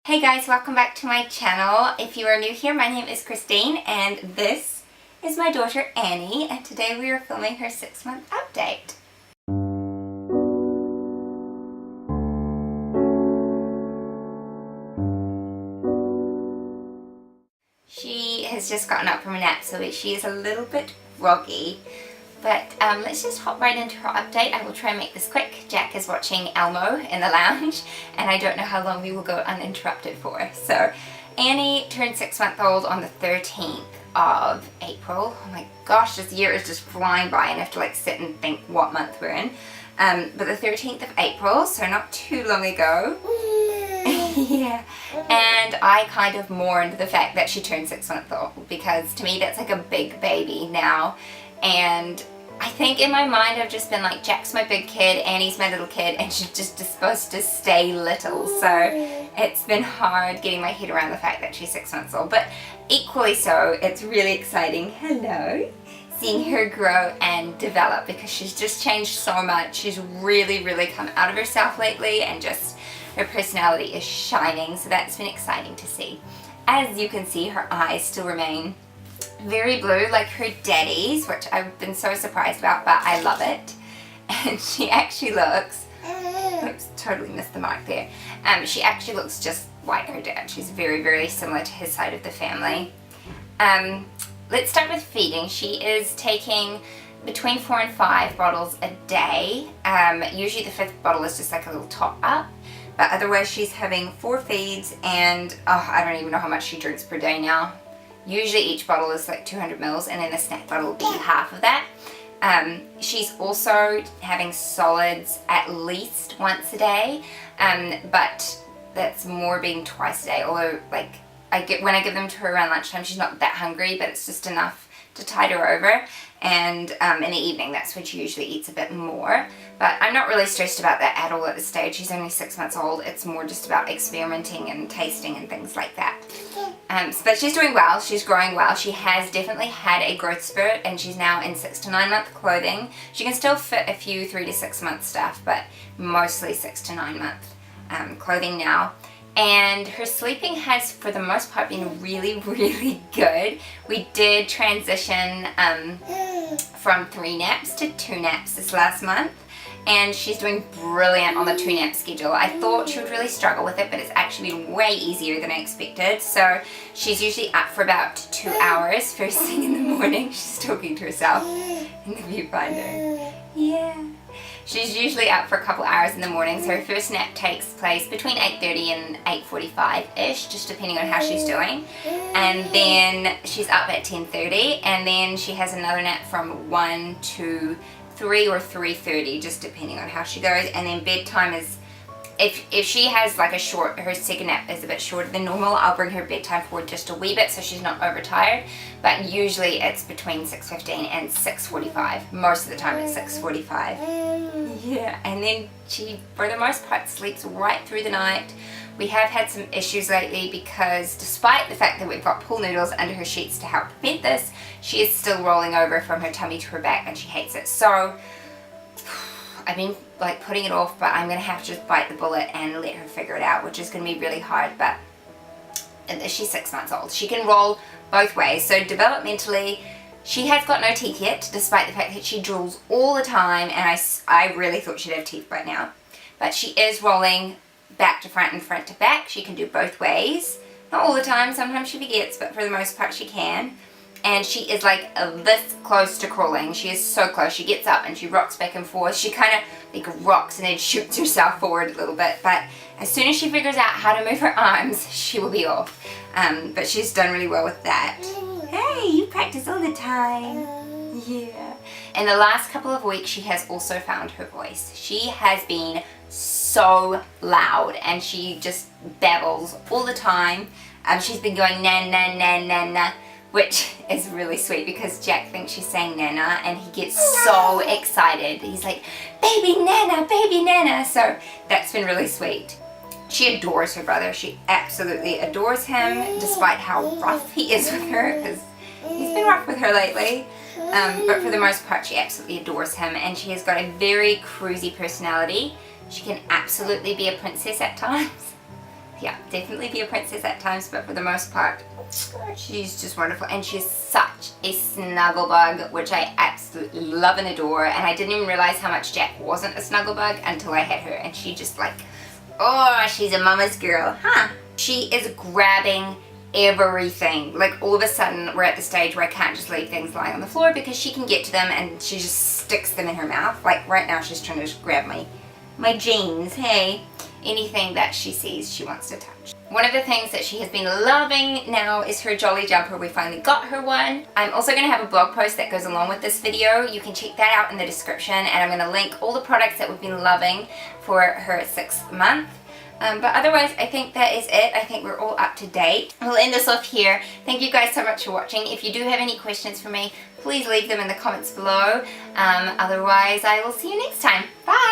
Hey guys, welcome back to my channel. If you are new here, my name is Christine and this is my daughter Annie, and today we are filming her 6-month update. She has just gotten up from a nap, so she is a little bit groggy. But let's just hop right into her update. I will try and make this quick. Jack is watching Elmo in the lounge, and I don't know how long we will go uninterrupted for. So Annie turned 6-month-old on the 13th of April. Oh my gosh, this year is just flying by and I have to like sit and think what month we're in. But the 13th of April, so not too long ago. Yeah, and I kind of mourned the fact that she turned 6 months old, because to me that's like a big baby now. And I think in my mind I've just been like, Jack's my big kid, Annie's my little kid, and she's just supposed to stay little. So it's been hard getting my head around the fact that she's 6 months old, but equally so, it's really exciting. Hello. Seeing her grow and develop, because she's just changed so much. She's really come out of herself lately, and just her personality is shining, so that's been exciting to see. As you can see, her eyes still remain very blue like her daddy's, which I've been so surprised about, but I love it. And she actually looks, oops, totally missed the mark there. She actually looks just like her dad. She's very similar to his side of the family. Let's start with feeding. She is taking between 4 and 5 bottles a day. Usually the 5th bottle is just like a little top up, but otherwise she's having 4 feeds, and I don't even know how much she drinks per day now. Usually each bottle is like 200 mils, and then the snack bottle will be half of that. She's also having solids at least once a day, but that's more being twice a day, although like when I give them to her around lunchtime, she's not that hungry, but it's just enough to tide her over. And in the evening, that's when she usually eats a bit more. But I'm not really stressed about that at all at this stage. She's only 6 months old. It's more just about experimenting and tasting and things like that. But she's doing well. She's growing well. She has definitely had a growth spurt, and she's now in 6 to 9 month clothing. She can still fit a few 3 to 6 month stuff, but mostly 6 to 9 month clothing now. And her sleeping has, for the most part, been really good. We did transition from 3 naps to 2 naps this last month, and she's doing brilliant on the 2 nap schedule. I thought she would really struggle with it, but it's actually been way easier than I expected. So she's usually up for about 2 hours first thing in the morning. She's talking to herself in the viewfinder. Yeah. She's usually up for a couple hours in the morning, so her first nap takes place between 8:30 and 8:45-ish, just depending on how she's doing. And then she's up at 10:30, and then she has another nap from 1 to 3 or 3:30, just depending on how she goes. And then bedtime is, if she has like her second nap is a bit shorter than normal, I'll bring her bedtime forward just a wee bit so she's not overtired. But usually it's between 6:15 and 6:45. Most of the time it's 6:45. Yeah, and then she, for the most part, sleeps right through the night. We have had some issues lately because despite the fact that we've got pool noodles under her sheets to help prevent this, she is still rolling over from her tummy to her back, and she hates it. So I've been like putting it off, but I'm going to have to just bite the bullet and let her figure it out, which is going to be really hard. But she's 6 months old. She can roll both ways. So developmentally, she has got no teeth yet, despite the fact that she drools all the time, and I really thought she'd have teeth by now. But she is rolling back to front and front to back. She can do both ways. Not all the time. Sometimes she forgets, but for the most part she can. And she is like this close to crawling. She is so close. She gets up and she rocks back and forth. She kind of like rocks and then shoots herself forward a little bit. But as soon as she figures out how to move her arms, she will be off. But she's done really well with that. Hey, you practice all the time. Yeah. In the last couple of weeks, she has also found her voice. She has been so loud, and she just babbles all the time. She's been going na na na na na, which is really sweet because Jack thinks she's saying Nana, and he gets so excited. He's like, baby Nana, baby Nana. So that's been really sweet. She adores her brother. She absolutely adores him, despite how rough he is with her, because he's been rough with her lately. But for the most part, she absolutely adores him, and she has got a very cruisy personality. She can absolutely be a princess at times. yeah, definitely be a princess at times, but for the most part, she's just wonderful. And she's such a snuggle bug, which I absolutely love and adore. And I didn't even realize how much Jack wasn't a snuggle bug until I had her. And she just like, oh, she's a mama's girl, huh? She is grabbing everything. Like all of a sudden we're at the stage where I can't just leave things lying on the floor because she can get to them and she just sticks them in her mouth. Like right now she's trying to just grab my jeans, hey. Anything that she sees she wants to touch. One of the things that she has been loving now is her Jolly Jumper. We finally got her one. I'm also going to have a blog post that goes along with this video. You can check that out in the description, and I'm going to link all the products that we've been loving for her 6th month. But otherwise, I think that is it. I think we're all up to date. We'll end this off here. Thank you guys so much for watching. If you do have any questions for me, please leave them in the comments below. Otherwise, I will see you next time. Bye!